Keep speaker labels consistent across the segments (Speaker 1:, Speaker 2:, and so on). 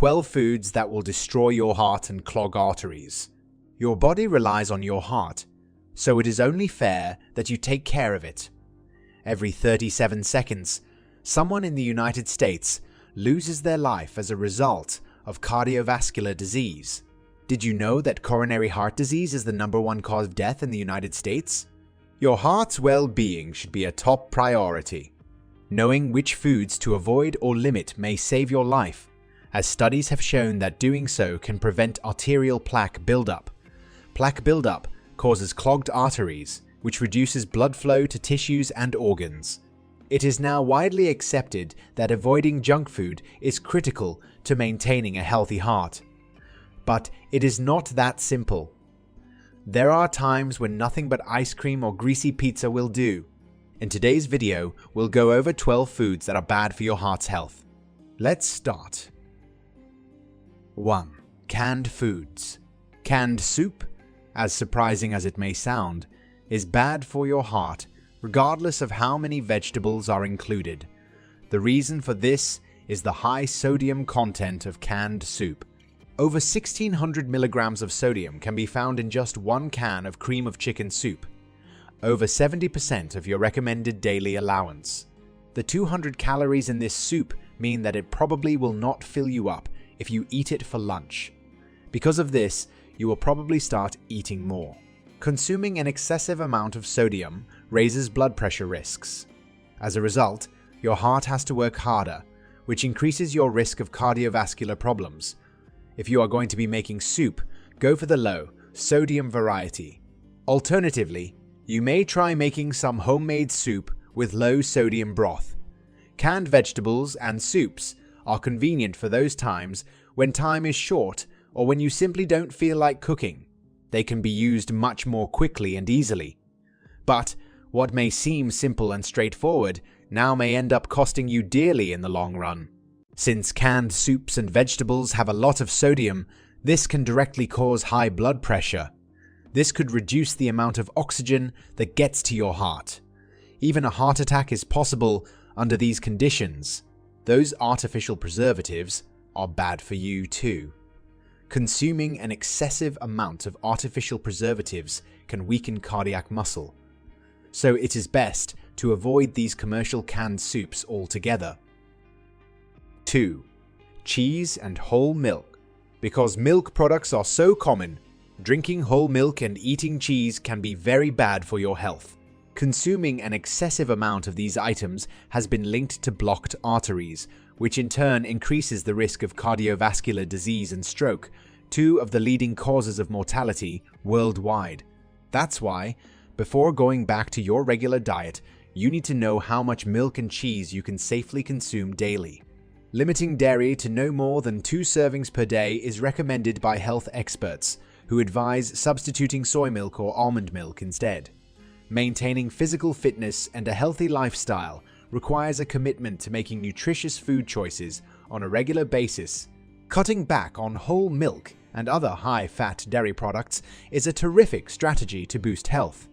Speaker 1: 12 foods that will destroy your heart and clog arteries. Your body relies on your heart, so it is only fair that you take care of it. Every 37 seconds, someone in the United States loses their life as a result of cardiovascular disease. Did you know that coronary heart disease is the #1 cause of death in the United States? Your heart's well-being should be a top priority. Knowing which foods to avoid or limit may save your life, as studies have shown that doing so can prevent arterial plaque buildup. Plaque buildup causes clogged arteries, which reduces blood flow to tissues and organs. It is now widely accepted that avoiding junk food is critical to maintaining a healthy heart. But it is not that simple. There are times when nothing but ice cream or greasy pizza will do. In today's video, we'll go over 12 foods that are bad for your heart's health. Let's start. 1. Canned foods. Canned soup, as surprising as it may sound, is bad for your heart regardless of how many vegetables are included. The reason for this is the high sodium content of canned soup. Over 1,600 milligrams of sodium can be found in just one can of cream of chicken soup, over 70% of your recommended daily allowance. The 200 calories in this soup mean that it probably will not fill you up if you eat it for lunch. Because of this, you will probably start eating more. Consuming an excessive amount of sodium raises blood pressure risks. As a result, your heart has to work harder, which increases your risk of cardiovascular problems. If you are going to be making soup, go for the low sodium variety. Alternatively, you may try making some homemade soup with low sodium broth. Canned vegetables and soups are convenient for those times when time is short or when you simply don't feel like cooking. They can be used much more quickly and easily. But what may seem simple and straightforward now may end up costing you dearly in the long run. Since canned soups and vegetables have a lot of sodium, this can directly cause high blood pressure. This could reduce the amount of oxygen that gets to your heart. Even a heart attack is possible under these conditions. Those artificial preservatives are bad for you too. Consuming an excessive amount of artificial preservatives can weaken cardiac muscle. So it is best to avoid these commercial canned soups altogether. 2. Cheese and whole milk. Because milk products are so common, drinking whole milk and eating cheese can be very bad for your health. Consuming an excessive amount of these items has been linked to blocked arteries, which in turn increases the risk of cardiovascular disease and stroke, two of the leading causes of mortality worldwide. That's why, before going back to your regular diet, you need to know how much milk and cheese you can safely consume daily. Limiting dairy to no more than 2 servings per day is recommended by health experts, who advise substituting soy milk or almond milk instead. Maintaining physical fitness and a healthy lifestyle requires a commitment to making nutritious food choices on a regular basis. Cutting back on whole milk and other high-fat dairy products is a terrific strategy to boost health.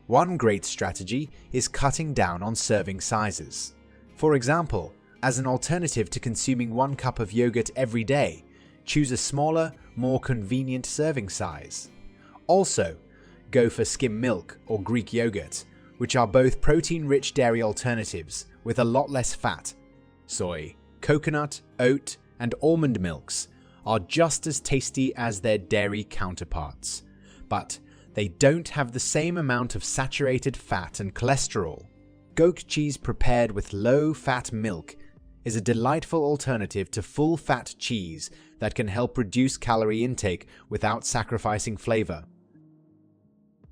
Speaker 1: One great strategy is cutting down on serving sizes. For example, as an alternative to consuming 1 cup of yogurt every day, choose a smaller, more convenient serving size. Also, go for skim milk or Greek yogurt, which are both protein-rich dairy alternatives with a lot less fat. Soy, coconut, oat, and almond milks are just as tasty as their dairy counterparts, but they don't have the same amount of saturated fat and cholesterol. Goat cheese prepared with low-fat milk is a delightful alternative to full-fat cheese that can help reduce calorie intake without sacrificing flavor.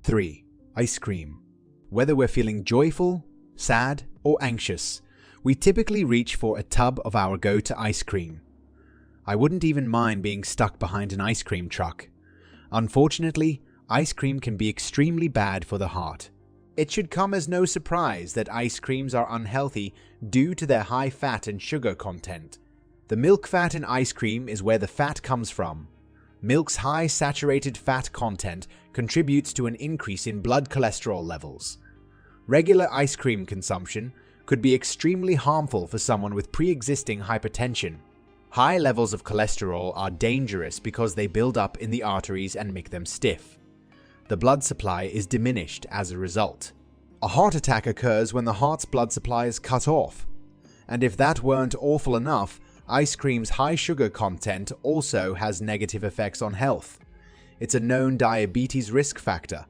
Speaker 1: 3. Ice cream. Whether we're feeling joyful, sad, or anxious, we typically reach for a tub of our go-to ice cream. I wouldn't even mind being stuck behind an ice cream truck. Unfortunately, ice cream can be extremely bad for the heart. It should come as no surprise that ice creams are unhealthy due to their high fat and sugar content. The milk fat in ice cream is where the fat comes from. Milk's high saturated fat content contributes to an increase in blood cholesterol levels. Regular ice cream consumption could be extremely harmful for someone with pre-existing hypertension. High levels of cholesterol are dangerous because they build up in the arteries and make them stiff. The blood supply is diminished as a result. A heart attack occurs when the heart's blood supply is cut off. And if that weren't awful enough, ice cream's high sugar content also has negative effects on health. It's a known diabetes risk factor.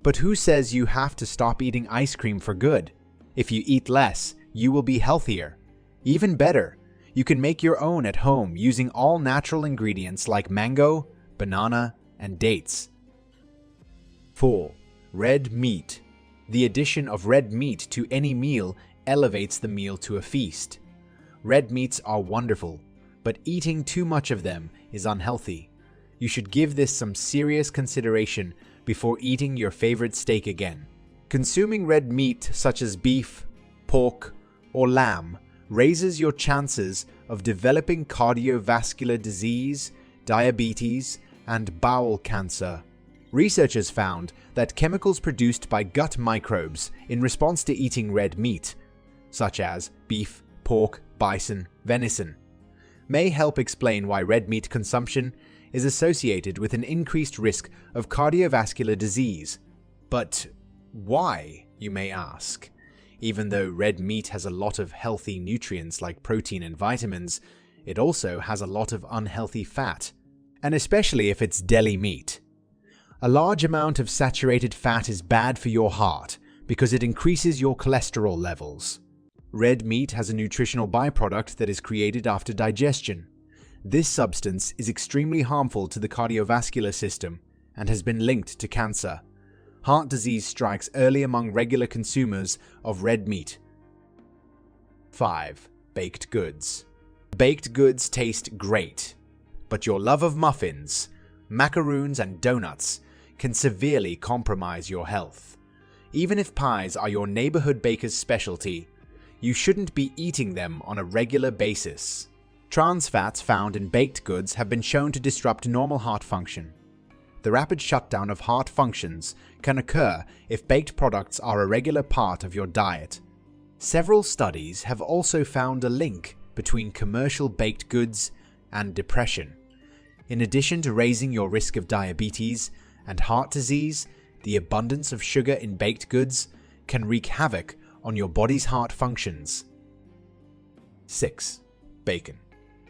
Speaker 1: But who says you have to stop eating ice cream for good? If you eat less, you will be healthier. Even better, you can make your own at home using all natural ingredients like mango, banana, and dates. 4. Red meat. The addition of red meat to any meal elevates the meal to a feast. Red meats are wonderful, but eating too much of them is unhealthy. You should give this some serious consideration before eating your favorite steak again. Consuming red meat such as beef, pork, or lamb raises your chances of developing cardiovascular disease, diabetes, and bowel cancer. Researchers found that chemicals produced by gut microbes in response to eating red meat, such as beef, pork, bison, venison, may help explain why red meat consumption is associated with an increased risk of cardiovascular disease. But why, you may ask? Even though red meat has a lot of healthy nutrients like protein and vitamins, it also has a lot of unhealthy fat, and especially if it's deli meat. A large amount of saturated fat is bad for your heart because it increases your cholesterol levels. Red meat has a nutritional byproduct that is created after digestion. This substance is extremely harmful to the cardiovascular system and has been linked to cancer. Heart disease strikes early among regular consumers of red meat. 5. Baked goods. Baked goods taste great, but your love of muffins, macaroons, and donuts can severely compromise your health. Even if pies are your neighborhood baker's specialty, you shouldn't be eating them on a regular basis. Trans fats found in baked goods have been shown to disrupt normal heart function. The rapid shutdown of heart functions can occur if baked products are a regular part of your diet. Several studies have also found a link between commercial baked goods and depression. In addition to raising your risk of diabetes and heart disease, the abundance of sugar in baked goods can wreak havoc on your body's heart functions. 6. Bacon.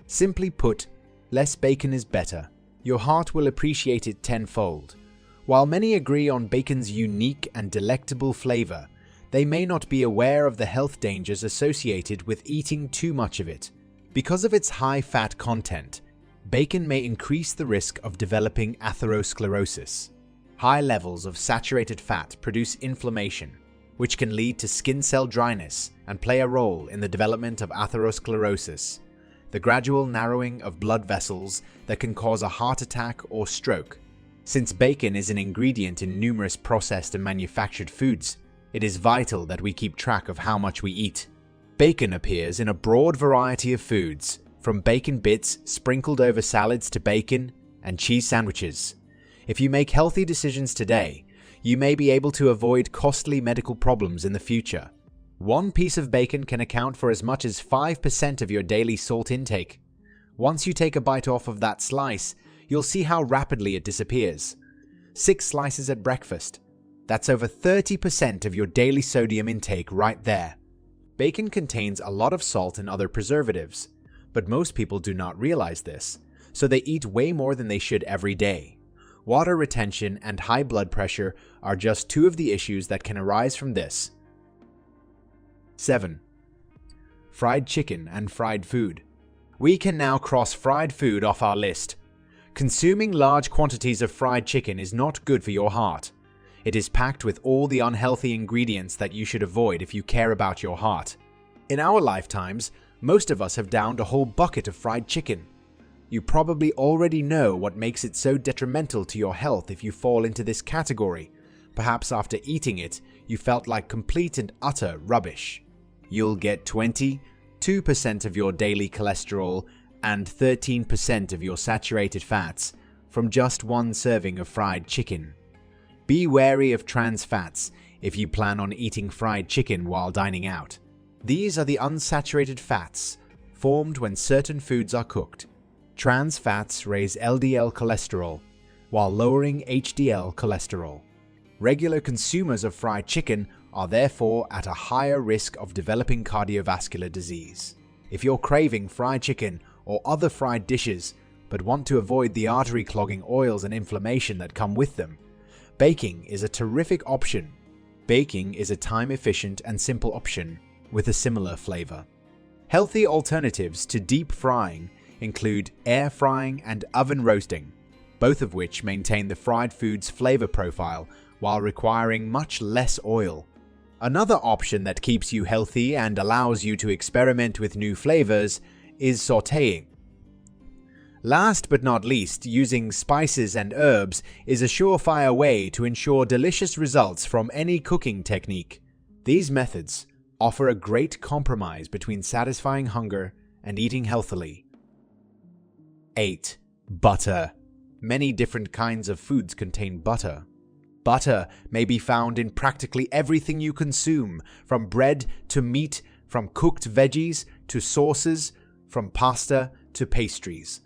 Speaker 1: Simply put, less bacon is better. Your heart will appreciate it tenfold. While many agree on bacon's unique and delectable flavor, they may not be aware of the health dangers associated with eating too much of it. Because of its high fat content, bacon may increase the risk of developing atherosclerosis. High levels of saturated fat produce inflammation, which can lead to skin cell dryness and play a role in the development of atherosclerosis, the gradual narrowing of blood vessels that can cause a heart attack or stroke. Since bacon is an ingredient in numerous processed and manufactured foods, it is vital that we keep track of how much we eat. Bacon appears in a broad variety of foods, from bacon bits sprinkled over salads to bacon and cheese sandwiches. If you make healthy decisions today, you may be able to avoid costly medical problems in the future. One piece of bacon can account for as much as 5% of your daily salt intake. Once you take a bite off of that slice, you'll see how rapidly it disappears. 6 slices at breakfast. That's over 30% of your daily sodium intake right there. Bacon contains a lot of salt and other preservatives, but most people do not realize this, so they eat way more than they should every day. Water retention and high blood pressure are just 2 of the issues that can arise from this. 7. Fried chicken and fried food. We can now cross fried food off our list. Consuming large quantities of fried chicken is not good for your heart. It is packed with all the unhealthy ingredients that you should avoid if you care about your heart. In our lifetimes, most of us have downed a whole bucket of fried chicken. You probably already know what makes it so detrimental to your health if you fall into this category. Perhaps after eating it, you felt like complete and utter rubbish. You'll get 22% of your daily cholesterol and 13% of your saturated fats from just 1 serving of fried chicken. Be wary of trans fats if you plan on eating fried chicken while dining out. These are the unsaturated fats formed when certain foods are cooked. Trans fats raise LDL cholesterol, while lowering HDL cholesterol. Regular consumers of fried chicken are therefore at a higher risk of developing cardiovascular disease. If you're craving fried chicken or other fried dishes, but want to avoid the artery clogging oils and inflammation that come with them, baking is a terrific option. Baking is a time-efficient and simple option with a similar flavor. Healthy alternatives to deep frying include air frying and oven roasting, both of which maintain the fried food's flavor profile while requiring much less oil. Another option that keeps you healthy and allows you to experiment with new flavors is sautéing. Last but not least, using spices and herbs is a surefire way to ensure delicious results from any cooking technique. These methods offer a great compromise between satisfying hunger and eating healthily. 8. Butter. Many different kinds of foods contain butter. Butter may be found in practically everything you consume, from bread to meat, from cooked veggies to sauces, from pasta to pastries.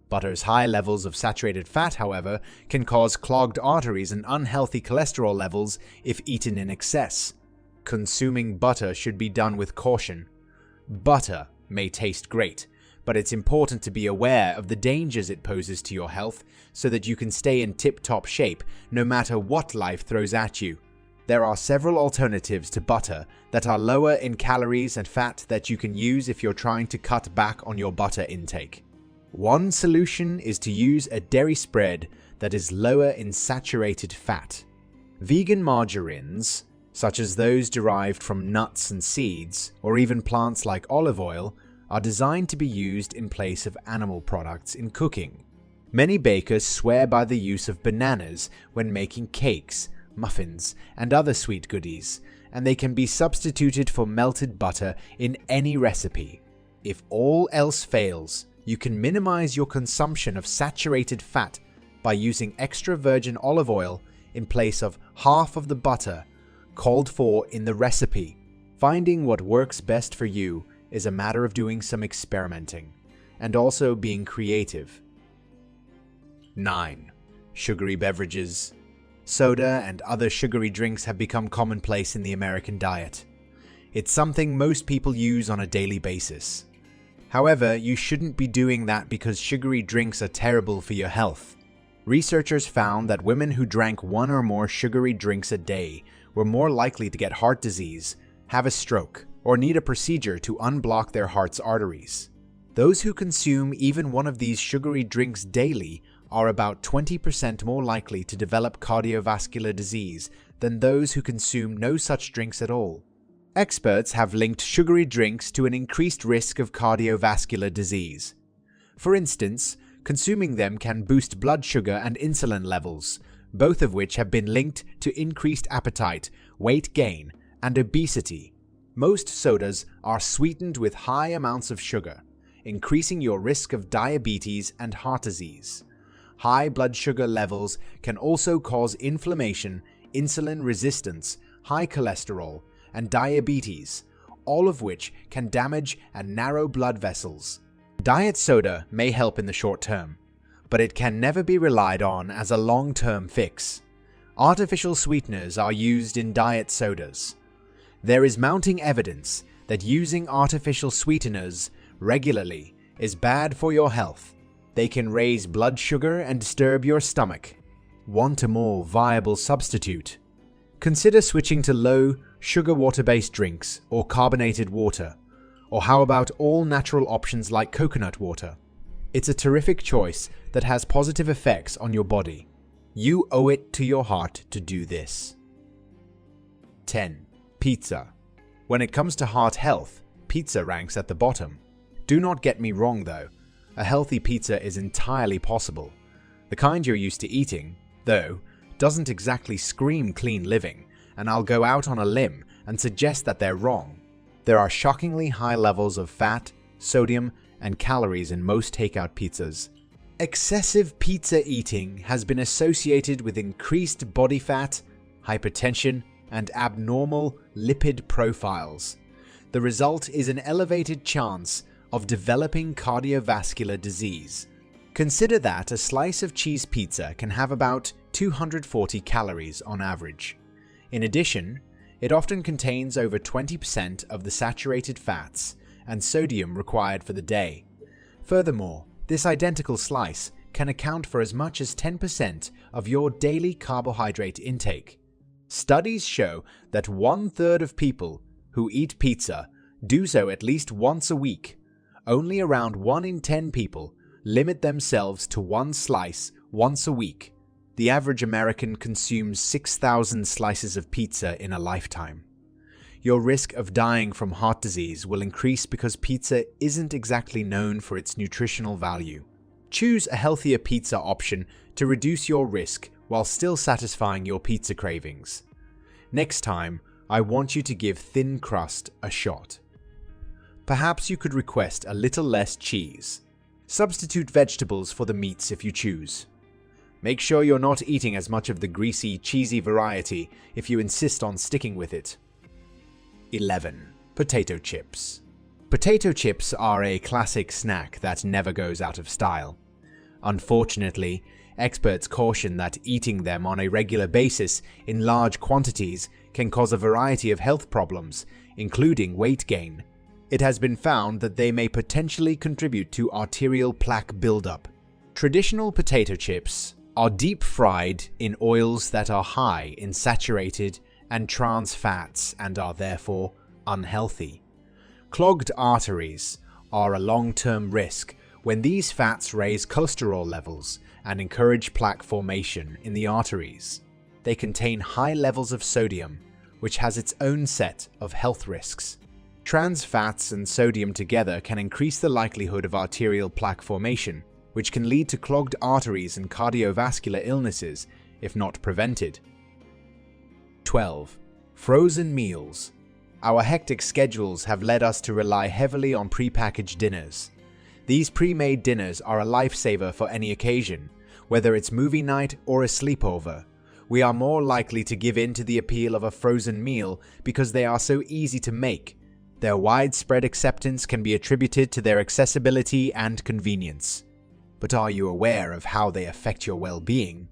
Speaker 1: Butter's high levels of saturated fat, however, can cause clogged arteries and unhealthy cholesterol levels if eaten in excess. Consuming butter should be done with caution. Butter may taste great, but it's important to be aware of the dangers it poses to your health so that you can stay in tip-top shape no matter what life throws at you. There are several alternatives to butter that are lower in calories and fat that you can use if you're trying to cut back on your butter intake. One solution is to use a dairy spread that is lower in saturated fat. Vegan margarines, such as those derived from nuts and seeds, or even plants like olive oil, are designed to be used in place of animal products in cooking. Many bakers swear by the use of bananas when making cakes, muffins, and other sweet goodies, and they can be substituted for melted butter in any recipe. If all else fails, you can minimize your consumption of saturated fat by using extra virgin olive oil in place of half of the butter called for in the recipe. Finding what works best for you is a matter of doing some experimenting and also being creative. 9. Sugary beverages. Soda and other sugary drinks have become commonplace in the American diet. It's something most people use on a daily basis. However, you shouldn't be doing that because sugary drinks are terrible for your health. Researchers found that women who drank one or more sugary drinks a day were more likely to get heart disease, have a stroke, or need a procedure to unblock their heart's arteries. Those who consume even one of these sugary drinks daily are about 20% more likely to develop cardiovascular disease than those who consume no such drinks at all. Experts have linked sugary drinks to an increased risk of cardiovascular disease. For instance, consuming them can boost blood sugar and insulin levels, both of which have been linked to increased appetite, weight gain, and obesity. Most sodas are sweetened with high amounts of sugar, increasing your risk of diabetes and heart disease. High blood sugar levels can also cause inflammation, insulin resistance, high cholesterol, and diabetes, all of which can damage and narrow blood vessels. Diet soda may help in the short term, but it can never be relied on as a long-term fix. Artificial sweeteners are used in diet sodas. There is mounting evidence that using artificial sweeteners regularly is bad for your health. They can raise blood sugar and disturb your stomach. Want a more viable substitute? Consider switching to low sugar water-based drinks or carbonated water, or how about all natural options like coconut water? It's a terrific choice that has positive effects on your body. You owe it to your heart to do this. 10. Pizza. When it comes to heart health, pizza ranks at the bottom. Do not get me wrong though, a healthy pizza is entirely possible. The kind you're used to eating, though, doesn't exactly scream clean living, and I'll go out on a limb and suggest that they're wrong. There are shockingly high levels of fat, sodium, and calories in most takeout pizzas. Excessive pizza eating has been associated with increased body fat, hypertension, and abnormal lipid profiles. The result is an elevated chance of developing cardiovascular disease. Consider that a slice of cheese pizza can have about 240 calories on average. In addition, it often contains over 20% of the saturated fats and sodium required for the day. Furthermore, this identical slice can account for as much as 10% of your daily carbohydrate intake. Studies show that 1/3 of people who eat pizza do so at least once a week. Only around 1 in 10 people limit themselves to one slice once a week. The average American consumes 6,000 slices of pizza in a lifetime. Your risk of dying from heart disease will increase because pizza isn't exactly known for its nutritional value. Choose a healthier pizza option to reduce your risk while still satisfying your pizza cravings. Next time, I want you to give thin crust a shot. Perhaps you could request a little less cheese. Substitute vegetables for the meats if you choose. Make sure you're not eating as much of the greasy, cheesy variety if you insist on sticking with it. 11. Potato chips. Potato chips are a classic snack that never goes out of style. Unfortunately, experts caution that eating them on a regular basis in large quantities can cause a variety of health problems, including weight gain. It has been found that they may potentially contribute to arterial plaque buildup. Traditional potato chips are deep fried in oils that are high in saturated and trans fats and are therefore unhealthy. Clogged arteries are a long-term risk when these fats raise cholesterol levels and encourage plaque formation in the arteries. They contain high levels of sodium, which has its own set of health risks. Trans fats and sodium together can increase the likelihood of arterial plaque formation, which can lead to clogged arteries and cardiovascular illnesses if not prevented. 12. Frozen meals. Our hectic schedules have led us to rely heavily on prepackaged dinners. These pre-made dinners are a lifesaver for any occasion, whether it's movie night or a sleepover. We are more likely to give in to the appeal of a frozen meal because they are so easy to make. Their widespread acceptance can be attributed to their accessibility and convenience. But are you aware of how they affect your well-being?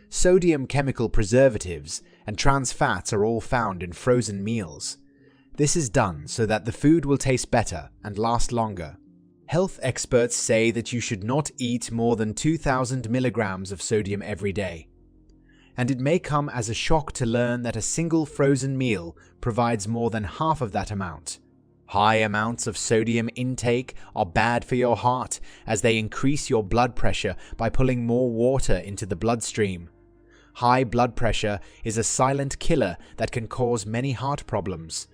Speaker 1: Sodium chemical preservatives and trans fats are all found in frozen meals. This is done so that the food will taste better and last longer. Health experts say that you should not eat more than 2,000 milligrams of sodium every day. And it may come as a shock to learn that a single frozen meal provides more than half of that amount. High amounts of sodium intake are bad for your heart as they increase your blood pressure by pulling more water into the bloodstream. High blood pressure is a silent killer that can cause many heart problems.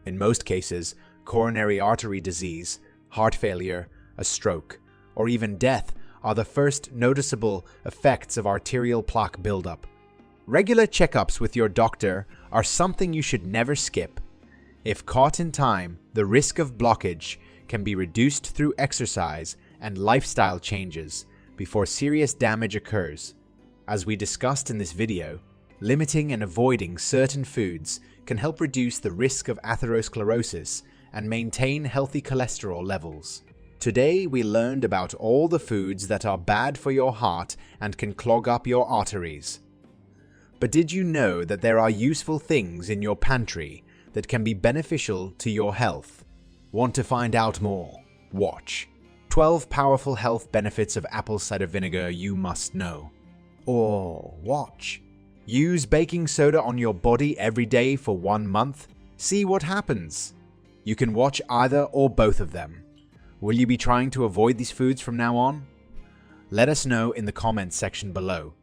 Speaker 1: In most cases, coronary artery disease, heart failure, a stroke, or even death are the first noticeable effects of arterial plaque buildup. Regular checkups with your doctor are something you should never skip. If caught in time, the risk of blockage can be reduced through exercise and lifestyle changes before serious damage occurs. As we discussed in this video, limiting and avoiding certain foods can help reduce the risk of atherosclerosis and maintain healthy cholesterol levels. Today we learned about all the foods that are bad for your heart and can clog up your arteries. But did you know that there are useful things in your pantry that can be beneficial to your health? Want to find out more? Watch 12 powerful health benefits of apple cider vinegar you must know. Or watch use baking soda on your body every day for 1 month. See what happens. You can watch either or both of them. Will you be trying to avoid these foods from now on? Let us know in the comments section below.